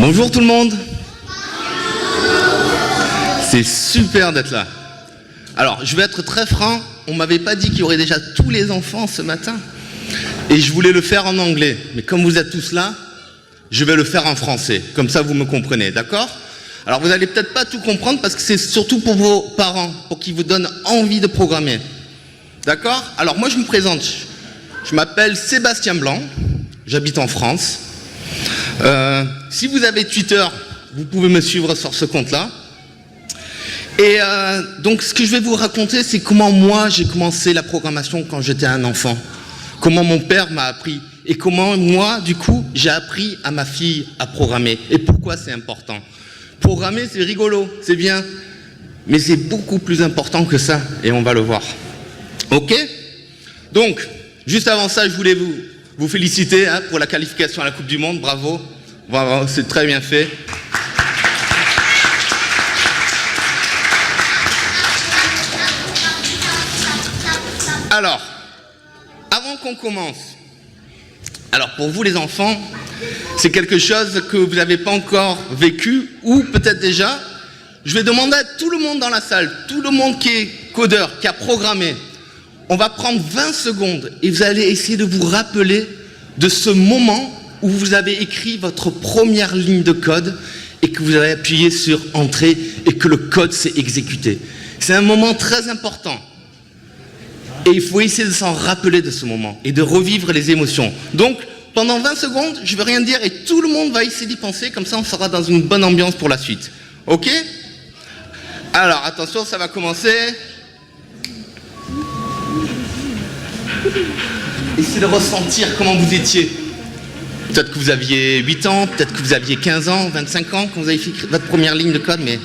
Bonjour tout le monde. C'est super d'être là. Alors, je vais être très franc, on m'avait pas dit qu'il y aurait déjà tous les enfants ce matin. Et je voulais le faire en anglais. Mais comme vous êtes tous là, je vais le faire en français. Comme ça, vous me comprenez, d'accord? Alors, vous allez peut-être pas tout comprendre parce que c'est surtout pour vos parents, pour qu'ils vous donnent envie de programmer. D'accord? Alors, moi, je me présente. Je m'appelle Sébastien Blanc. J'habite en France. Si vous avez Twitter, vous pouvez me suivre sur ce compte-là. Et donc, ce que je vais vous raconter, c'est comment moi, j'ai commencé la programmation quand j'étais un enfant. Comment mon père m'a appris. Et comment moi, du coup, j'ai appris à ma fille à programmer. Et pourquoi c'est important. Programmer, c'est rigolo, c'est bien. Mais c'est beaucoup plus important que ça. Et on va le voir. OK? Donc, juste avant ça, je voulais vous féliciter pour la qualification à la Coupe du Monde. Bravo. Bravo, c'est très bien fait. Alors, avant qu'on commence, alors pour vous les enfants, c'est quelque chose que vous n'avez pas encore vécu, ou peut-être déjà, je vais demander à tout le monde dans la salle, tout le monde qui est codeur, qui a programmé, on va prendre 20 secondes et vous allez essayer de vous rappeler de ce moment où vous avez écrit votre première ligne de code et que vous avez appuyé sur Entrée et que le code s'est exécuté. C'est un moment très important. Et il faut essayer de s'en rappeler de ce moment et de revivre les émotions. Donc, pendant 20 secondes, je ne vais rien dire et tout le monde va essayer d'y penser, comme ça on sera dans une bonne ambiance pour la suite. OK? Alors, attention, ça va commencer. Essayez de ressentir comment vous étiez. Peut-être que vous aviez 8 ans, peut-être que vous aviez 15 ans, 25 ans, quand vous avez fait votre première ligne de code, mais...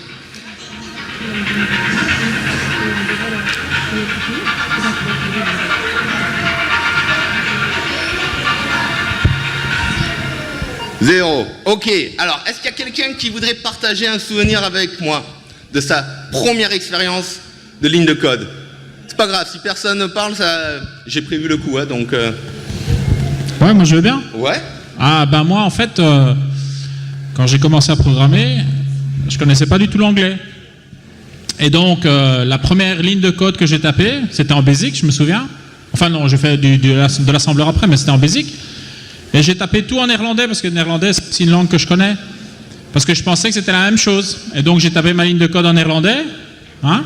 Zéro. OK. Alors, est-ce qu'il y a quelqu'un qui voudrait partager un souvenir avec moi de sa première expérience de ligne de code? C'est pas grave, si personne ne parle, ça... j'ai prévu le coup, hein, donc... Ouais, moi je veux bien. Ouais. Ah, ben moi en fait, quand j'ai commencé à programmer, je connaissais pas du tout l'anglais. Et donc, la première ligne de code que j'ai tapée, c'était en BASIC, je me souviens. Enfin non, j'ai fait de l'assembleur après, mais c'était en BASIC. Et j'ai tapé tout en néerlandais, parce que le néerlandais, c'est une langue que je connais. Parce que je pensais que c'était la même chose. Et donc, j'ai tapé ma ligne de code en néerlandais. Hein,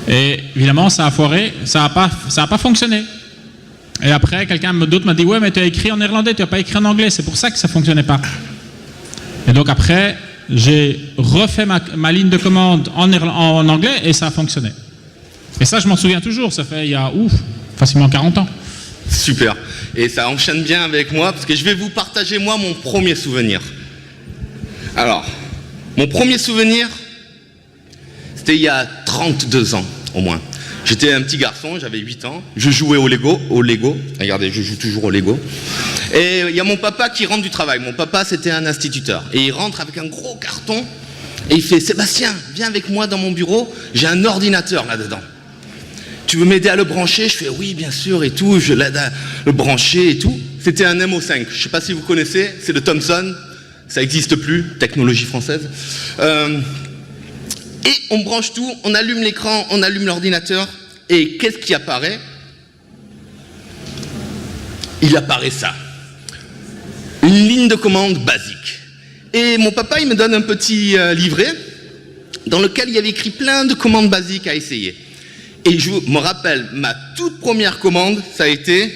et évidemment, ça a foiré, ça a pas fonctionné. Et après, quelqu'un d'autre m'a dit « Ouais, mais tu as écrit en néerlandais, tu n'as pas écrit en anglais, c'est pour ça que ça ne fonctionnait pas. » Et donc après, j'ai refait ma ligne de commande en anglais et ça a fonctionné. Et ça, je m'en souviens toujours, ça fait il y a facilement 40 ans. Super. Et ça enchaîne bien avec moi, parce que je vais vous partager, moi, mon premier souvenir. Alors, mon premier souvenir, c'était il y a 32 ans, au moins. J'étais un petit garçon, j'avais 8 ans, je jouais au Lego. Regardez, je joue toujours au Lego. Et il y a mon papa qui rentre du travail. Mon papa, c'était un instituteur. Et il rentre avec un gros carton, et il fait « Sébastien, viens avec moi dans mon bureau, j'ai un ordinateur là-dedans. Tu veux m'aider à le brancher ?» Je fais « Oui, bien sûr, et tout, je l'aide à le brancher et tout. » C'était un MO5, je ne sais pas si vous connaissez, c'est de Thomson, ça n'existe plus, technologie française. Et on branche tout, on allume l'écran, on allume l'ordinateur, et qu'est-ce qui apparaît? Il apparaît ça. Une ligne de commande basique. Et mon papa, il me donne un petit livret dans lequel il y avait écrit plein de commandes basiques à essayer. Et je me rappelle, ma toute première commande, ça a été...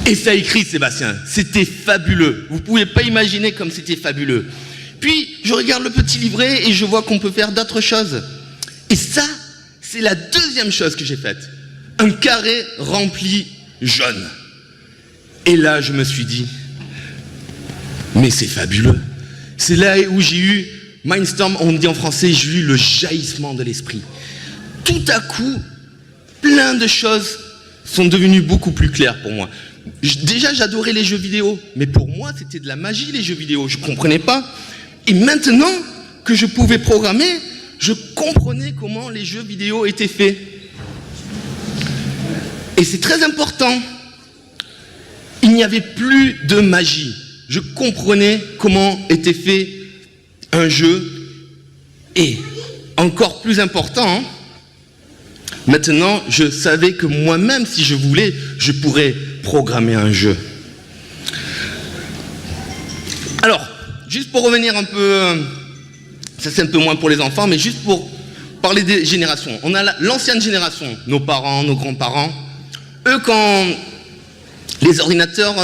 Et ça a écrit, Sébastien, c'était fabuleux. Vous ne pouvez pas imaginer comme c'était fabuleux. Puis, je regarde le petit livret et je vois qu'on peut faire d'autres choses. Et ça, c'est la deuxième chose que j'ai faite. Un carré rempli jaune. Et là, je me suis dit, mais c'est fabuleux. C'est là où j'ai eu, Mindstorm, on dit en français, j'ai eu le jaillissement de l'esprit. Tout à coup, plein de choses sont devenues beaucoup plus claires pour moi. Déjà, j'adorais les jeux vidéo, mais pour moi, c'était de la magie, les jeux vidéo. Je ne comprenais pas. Et maintenant que je pouvais programmer, je comprenais comment les jeux vidéo étaient faits. Et c'est très important. Il n'y avait plus de magie. Je comprenais comment était fait un jeu. Et, encore plus important, maintenant, je savais que moi-même, si je voulais, je pourrais programmer un jeu. Alors, juste pour revenir un peu, ça c'est un peu moins pour les enfants, mais juste pour parler des générations. On a l'ancienne génération, nos parents, nos grands-parents. Eux, quand les ordinateurs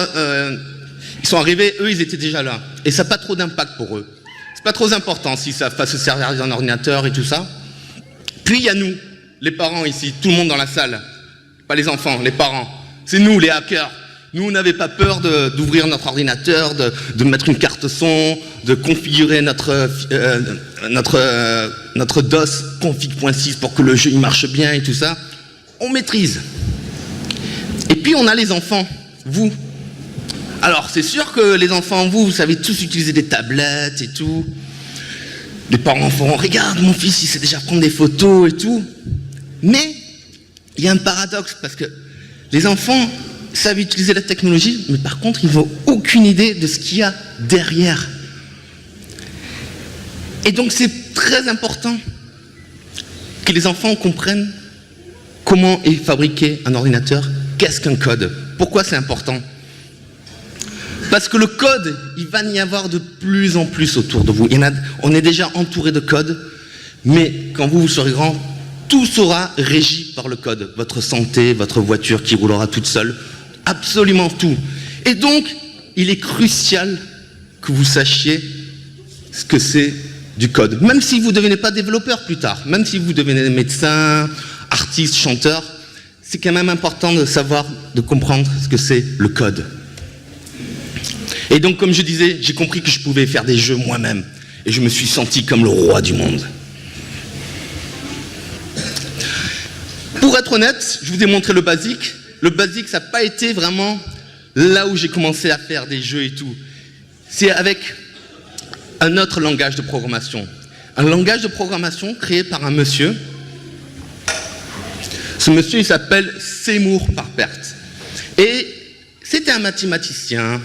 ils sont arrivés, eux, ils étaient déjà là. Et ça n'a pas trop d'impact pour eux. C'est pas trop important s'ils ne savent pas se servir d'un ordinateur et tout ça. Puis il y a nous, les parents ici, tout le monde dans la salle. Pas les enfants, les parents. C'est nous, les hackers. Nous, on n'avait pas peur d'ouvrir notre ordinateur, de mettre une carte son, de configurer notre DOS config.6 pour que le jeu il marche bien et tout ça. On maîtrise. Et puis, on a les enfants, vous. Alors, c'est sûr que les enfants, vous savez tous utiliser des tablettes et tout. Les parents feront, regarde, mon fils, il sait déjà prendre des photos et tout. Mais, il y a un paradoxe, parce que les enfants savent utiliser la technologie, mais par contre, ils n'ont aucune idée de ce qu'il y a derrière. Et donc, c'est très important que les enfants comprennent comment est fabriqué un ordinateur, qu'est-ce qu'un code, pourquoi c'est important. Parce que le code, il va y avoir de plus en plus autour de vous. On est déjà entouré de code, mais quand vous serez grand, tout sera régi par le code. Votre santé, votre voiture qui roulera toute seule, absolument tout. Et donc, il est crucial que vous sachiez ce que c'est du code. Même si vous ne devenez pas développeur plus tard, même si vous devenez médecin, artiste, chanteur, c'est quand même important de savoir, de comprendre ce que c'est le code. Et donc, comme je disais, j'ai compris que je pouvais faire des jeux moi-même. Et je me suis senti comme le roi du monde. Pour être honnête, je vous ai montré le basique. Le basique, ça n'a pas été vraiment là où j'ai commencé à faire des jeux et tout. C'est avec un autre langage de programmation. Un langage de programmation créé par un monsieur. Ce monsieur, il s'appelle Seymour Papert. Et c'était un mathématicien,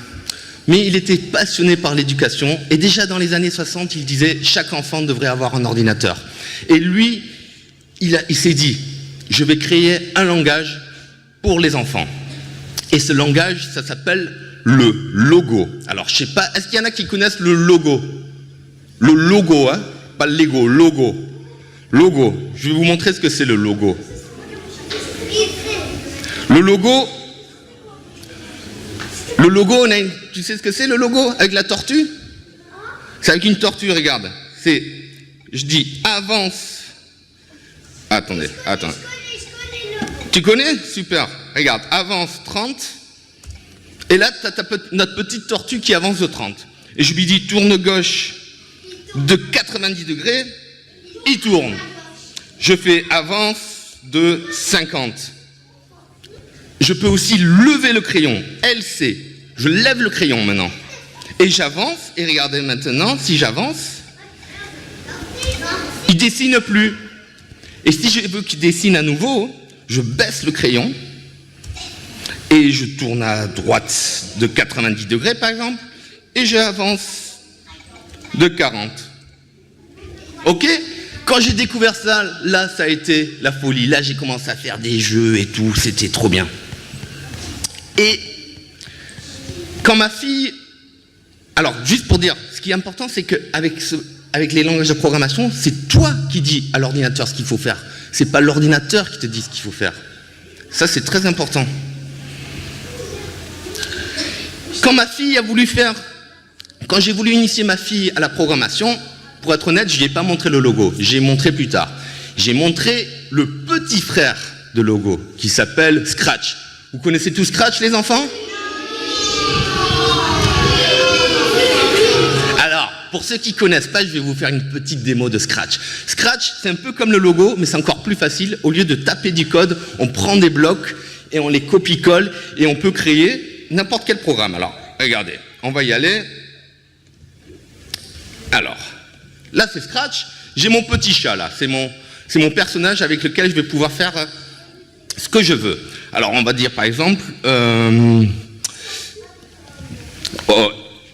mais il était passionné par l'éducation. Et déjà dans les années 60, il disait « chaque enfant devrait avoir un ordinateur ». Et lui, il s'est dit « je vais créer un langage pour les enfants ». Et ce langage, ça s'appelle le logo. Alors, je sais pas, est-ce qu'il y en a qui connaissent le logo? Le logo, hein? Pas le Lego, logo. Logo. Je vais vous montrer ce que c'est le logo. Le logo, tu sais ce que c'est le logo avec la tortue? C'est avec une tortue, regarde. C'est, je dis avance. Attends. Tu connais? Super. Regarde, avance 30. Et là, tu as notre petite tortue qui avance de 30. Et je lui dis tourne gauche de 90 degrés. Il tourne. Je fais avance de 50. Je peux aussi lever le crayon. LC. Je lève le crayon maintenant. Et j'avance. Et regardez maintenant, si j'avance, il dessine plus. Et si je veux qu'il dessine à nouveau, je baisse le crayon. Et je tourne à droite de 90 degrés, par exemple. Et j'avance de 40. Ok? Quand j'ai découvert ça, là, ça a été la folie. Là, j'ai commencé à faire des jeux et tout. C'était trop bien. Et quand ma fille... Alors, juste pour dire, ce qui est important, c'est qu'avec les langages de programmation, c'est toi qui dis à l'ordinateur ce qu'il faut faire. C'est pas l'ordinateur qui te dit ce qu'il faut faire. Ça, c'est très important. Quand j'ai voulu initier ma fille à la programmation, pour être honnête, je lui ai pas montré le logo. J'ai montré plus tard. J'ai montré le petit frère de logo, qui s'appelle Scratch. Vous connaissez tous Scratch, les enfants? Alors, pour ceux qui ne connaissent pas, je vais vous faire une petite démo de Scratch. Scratch, c'est un peu comme le logo, mais c'est encore plus facile. Au lieu de taper du code, on prend des blocs et on les copie-colle et on peut créer n'importe quel programme. Alors, regardez, on va y aller. Alors, là c'est Scratch. J'ai mon petit chat là, c'est mon personnage avec lequel je vais pouvoir faire ce que je veux. Alors on va dire par exemple,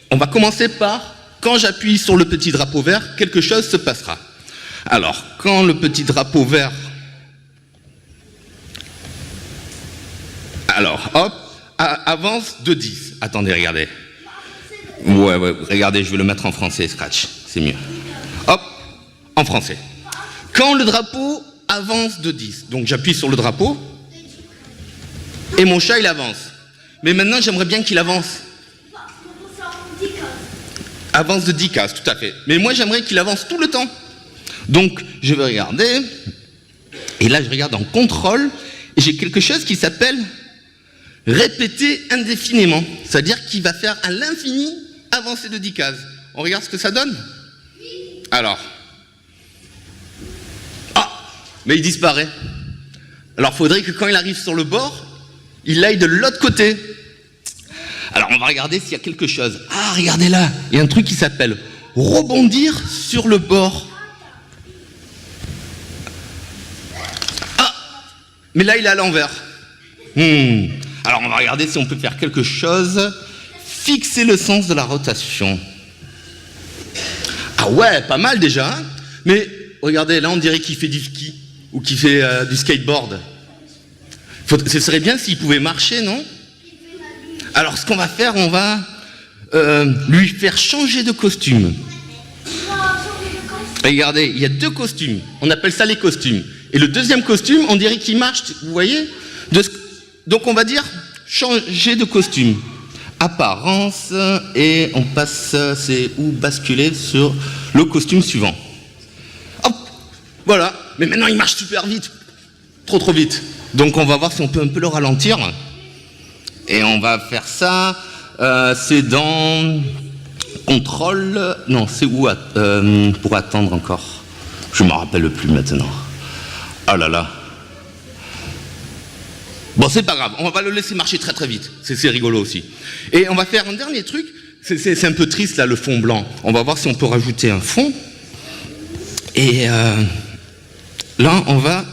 on va commencer par, quand j'appuie sur le petit drapeau vert, quelque chose se passera. Alors, quand le petit drapeau vert... Alors, hop, avance de 10. Attendez, regardez. Ouais, regardez, je vais le mettre en français, Scratch, c'est mieux. Hop, en français. Quand le drapeau avance de 10, donc j'appuie sur le drapeau, et mon chat, il avance. Mais maintenant, j'aimerais bien qu'il avance. Avance de 10 cases, tout à fait. Mais moi, j'aimerais qu'il avance tout le temps. Donc, je vais regarder. Et là, je regarde en contrôle. Et j'ai quelque chose qui s'appelle répéter indéfiniment. C'est-à-dire qu'il va faire à l'infini avancer de 10 cases. On regarde ce que ça donne? Alors. Ah! Mais il disparaît. Alors, il faudrait que quand il arrive sur le bord, il aille de l'autre côté. Alors, on va regarder s'il y a quelque chose. Ah, regardez là. Il y a un truc qui s'appelle rebondir sur le bord. Mais là, il est à l'envers. Alors, on va regarder si on peut faire quelque chose. Fixer le sens de la rotation. Ah ouais, pas mal déjà. Hein. Mais regardez, là, on dirait qu'il fait du ski ou qu'il fait du skateboard. Ce serait bien s'il pouvait marcher, non? Alors, ce qu'on va faire, on va lui faire changer de costume. Regardez, il y a 2 costumes. On appelle ça les costumes. Et le deuxième costume, on dirait qu'il marche, vous voyez? Donc on va dire changer de costume. Apparence, et on passe, c'est où basculer sur le costume suivant. Hop, voilà. Mais maintenant il marche super vite. Trop vite. Donc on va voir si on peut un peu le ralentir. Et on va faire ça, c'est dans contrôle, non, c'est où pour attendre encore? Je ne me rappelle plus maintenant. Oh là là. Bon, c'est pas grave, on va le laisser marcher très vite. C'est rigolo aussi. Et on va faire un dernier truc. C'est un peu triste là, le fond blanc. On va voir si on peut rajouter un fond. Et là, on va...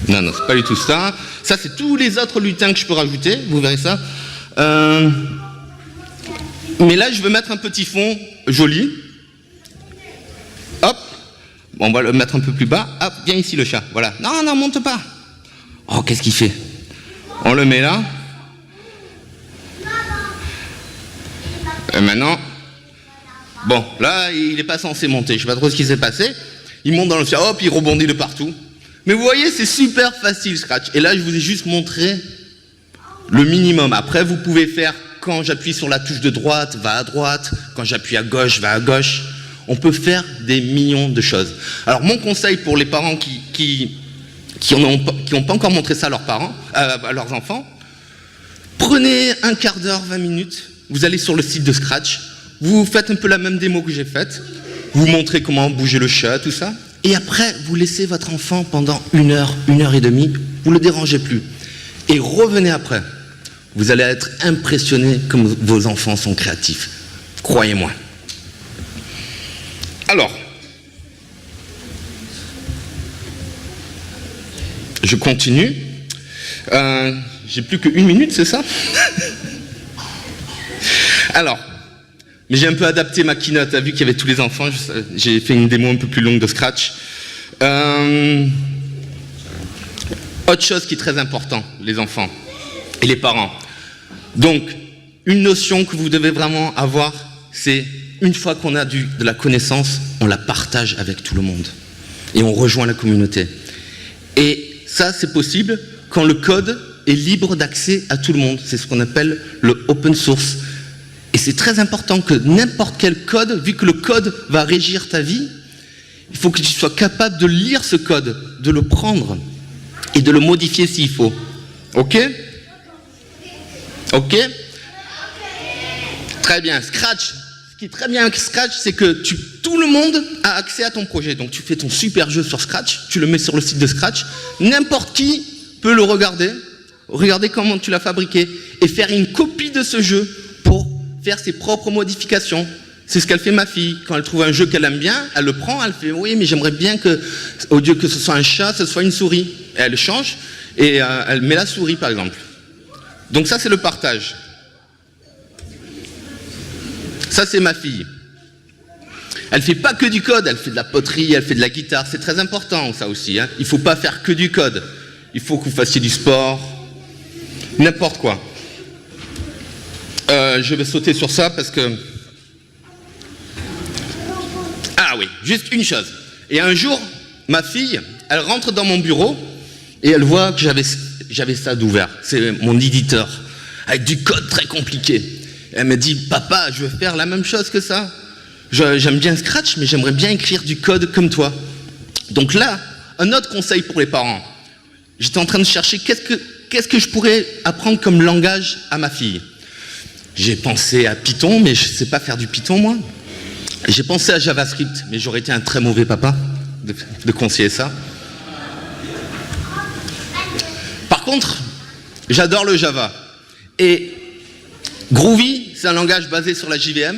Non, c'est pas du tout ça. Ça, c'est tous les autres lutins que je peux rajouter. Vous verrez ça. Mais là, je veux mettre un petit fond joli. Hop. On va le mettre un peu plus bas. Hop, viens ici le chat. Voilà. Non, monte pas. Oh, qu'est-ce qu'il fait? On le met là. Et maintenant... Bon, là, il n'est pas censé monter. Je ne sais pas trop ce qui s'est passé. Il monte dans le ciel. Hop, il rebondit de partout. Mais vous voyez, c'est super facile, Scratch. Et là, je vous ai juste montré le minimum. Après, vous pouvez faire, quand j'appuie sur la touche de droite, va à droite. Quand j'appuie à gauche, va à gauche. On peut faire des millions de choses. Alors, mon conseil pour les parents qui n'ont pas encore montré ça à leurs parents, à leurs enfants, prenez un quart d'heure, 20 minutes. Vous allez sur le site de Scratch. Vous faites un peu la même démo que j'ai faite. Vous montrez comment bouger le chat, tout ça. Et après, vous laissez votre enfant pendant 1 heure, 1 heure et demie. Vous ne le dérangez plus. Et revenez après. Vous allez être impressionné comme vos enfants sont créatifs. Croyez-moi. Alors, je continue. J'ai plus que 1 minute, c'est ça? Alors, mais j'ai un peu adapté ma keynote. T'as vu qu'il y avait tous les enfants. J'ai fait une démo un peu plus longue de Scratch. Autre chose qui est très important, les enfants et les parents. Donc, une notion que vous devez vraiment avoir, c'est une fois qu'on a de la connaissance, on la partage avec tout le monde. Et on rejoint la communauté. Et ça, c'est possible quand le code est libre d'accès à tout le monde. C'est ce qu'on appelle le open source. Et c'est très important que n'importe quel code, vu que le code va régir ta vie, il faut que tu sois capable de lire ce code, de le prendre et de le modifier s'il faut. Ok? Ok? Très bien. Scratch. Ce qui est très bien avec Scratch, c'est que tout le monde a accès à ton projet. Donc tu fais ton super jeu sur Scratch, tu le mets sur le site de Scratch, n'importe qui peut le regarder comment tu l'as fabriqué et faire une copie de ce jeu pour faire ses propres modifications. C'est ce qu'elle fait ma fille. Quand elle trouve un jeu qu'elle aime bien, elle le prend, elle fait oui, mais j'aimerais bien que, au lieu que ce soit un chat, ce soit une souris. Et elle change et elle met la souris par exemple. Donc ça c'est le partage. Ça c'est ma fille. Elle fait pas que du code, elle fait de la poterie, elle fait de la guitare. C'est très important ça aussi. Hein. Il faut pas faire que du code. Il faut que vous fassiez du sport, n'importe quoi. Je vais sauter sur ça parce que... Ah oui, juste une chose. Et un jour, ma fille, elle rentre dans mon bureau et elle voit que j'avais ça d'ouvert. C'est mon éditeur, avec du code très compliqué. Elle me dit, papa, je veux faire la même chose que ça. J'aime bien Scratch, mais j'aimerais bien écrire du code comme toi. Donc là, un autre conseil pour les parents. J'étais en train de chercher qu'est-ce que je pourrais apprendre comme langage à ma fille. J'ai pensé à Python, mais je ne sais pas faire du Python, moi. J'ai pensé à JavaScript, mais j'aurais été un très mauvais papa de conseiller ça. Par contre, j'adore le Java. Et Groovy, c'est un langage basé sur la JVM,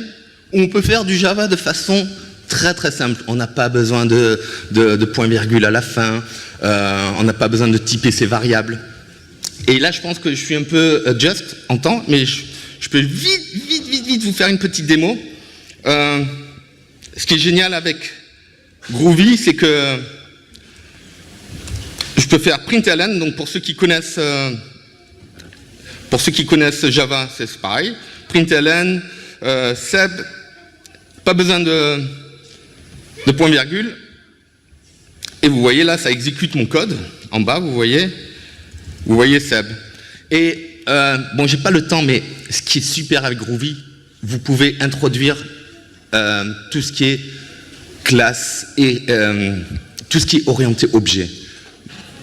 où on peut faire du Java de façon très très simple. On n'a pas besoin de point-virgule à la fin, on n'a pas besoin de typer ses variables. Et là, je pense que je suis un peu just en temps, mais je peux vite vous faire une petite démo. Ce qui est génial avec Groovy, c'est que je peux faire println. Donc pour ceux qui connaissent Java, c'est pareil. Println, seb, pas besoin de point-virgule. Et vous voyez là, ça exécute mon code. En bas, vous voyez seb. Et bon, j'ai pas le temps, mais ce qui est super avec Groovy, vous pouvez introduire tout ce qui est classe et tout ce qui est orienté objet.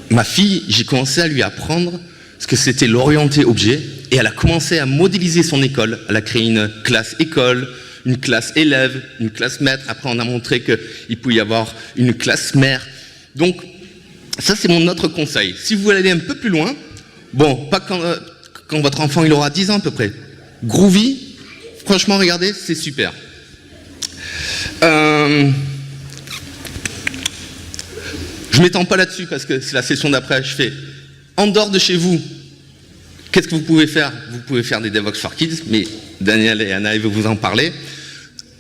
Ma fille, j'ai commencé à lui apprendre ce que c'était l'orienté objet et elle a commencé à modéliser son école. Elle a créé une classe école, une classe élève, une classe maître. Après, on a montré qu'il pouvait y avoir une classe mère. Donc, ça, c'est mon autre conseil. Si vous voulez aller un peu plus loin, bon, pas quand votre enfant il aura 10 ans à peu près. Groovy, franchement, regardez, c'est super. Je m'étends pas là-dessus parce que c'est la session d'après. Je fais en dehors de chez vous. Qu'est-ce que vous pouvez faire? Vous pouvez faire des Devoxx for Kids, mais Daniel et Anna ils vont vous en parler.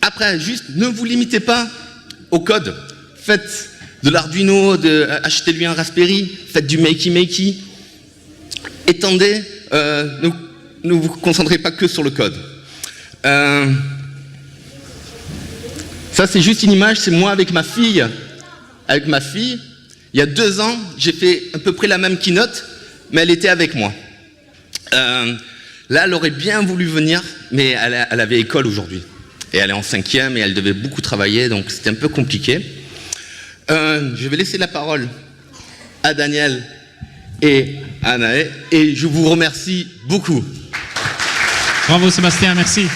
Après, juste ne vous limitez pas au code. Faites de l'Arduino, achetez-lui un Raspberry, faites du makey. Étendez, ne vous concentrez pas que sur le code. Ça, c'est juste une image, c'est moi avec ma fille. Avec ma fille, il y a 2 ans, j'ai fait à peu près la même keynote, mais elle était avec moi. Là, elle aurait bien voulu venir, mais elle avait école aujourd'hui. Et elle est en 5e et elle devait beaucoup travailler, donc c'était un peu compliqué. Je vais laisser la parole à Daniel et à Anaë, et je vous remercie beaucoup. Bravo Sébastien, merci.